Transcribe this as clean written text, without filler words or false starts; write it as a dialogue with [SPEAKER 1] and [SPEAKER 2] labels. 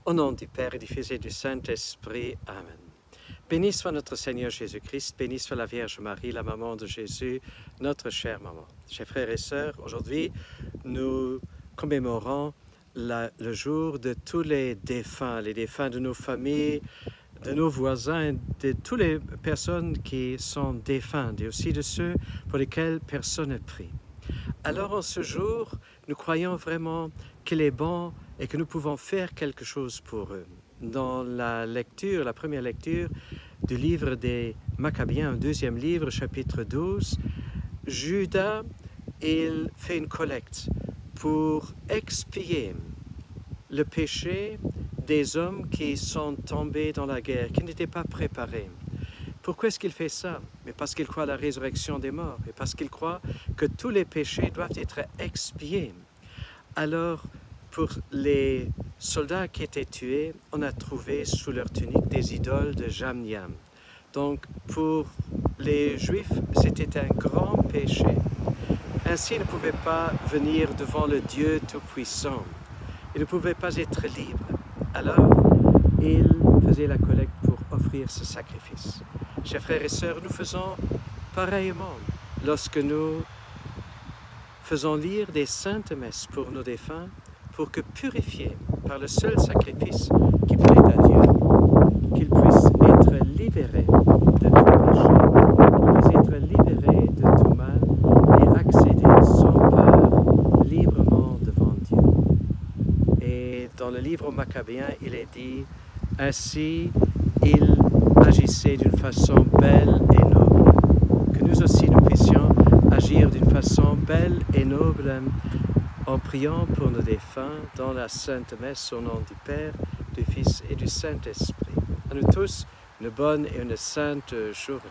[SPEAKER 1] Au nom du Père et du Fils et du Saint-Esprit. Amen. Béni soit notre Seigneur Jésus-Christ, béni soit la Vierge Marie, la maman de Jésus, notre chère maman. Chers frères et sœurs, aujourd'hui, nous commémorons le jour de tous les défunts de nos familles, de nos voisins, de toutes les personnes qui sont défuntes et aussi de ceux pour lesquels personne ne prie. Alors en ce jour, nous croyons vraiment qu'il est bon et que nous pouvons faire quelque chose pour eux. Dans la première lecture du livre des Maccabiens, un deuxième livre, chapitre 12, Judas, il fait une collecte pour expier le péché des hommes qui sont tombés dans la guerre, qui n'étaient pas préparés. Pourquoi est-ce qu'il fait ça? Mais parce qu'il croit à la résurrection des morts et parce qu'il croit que tous les péchés doivent être expiés. Alors, pour les soldats qui étaient tués, on a trouvé sous leur tunique des idoles de Jamniam. Donc, pour les Juifs, c'était un grand péché. Ainsi, ils ne pouvaient pas venir devant le Dieu Tout-Puissant. Ils ne pouvaient pas être libres. Alors, ils faisaient la collecte pour offrir ce sacrifice. Chers frères et sœurs, nous faisons pareillement lorsque nous faisons lire des saintes messes pour nos défunts, pour que purifiés par le seul sacrifice qui plaît à Dieu, qu'ils puissent être libérés de tout péché, qu'ils puissent être libérés de tout mal et accéder sans peur librement devant Dieu. Et dans le livre Maccabéen, il est dit, ainsi il agissait d'une façon belle et noble. Que nous aussi nous puissions agir d'une façon belle et noble en priant pour nos défunts dans la Sainte Messe au nom du Père, du Fils et du Saint-Esprit. À nous tous, une bonne et une sainte journée.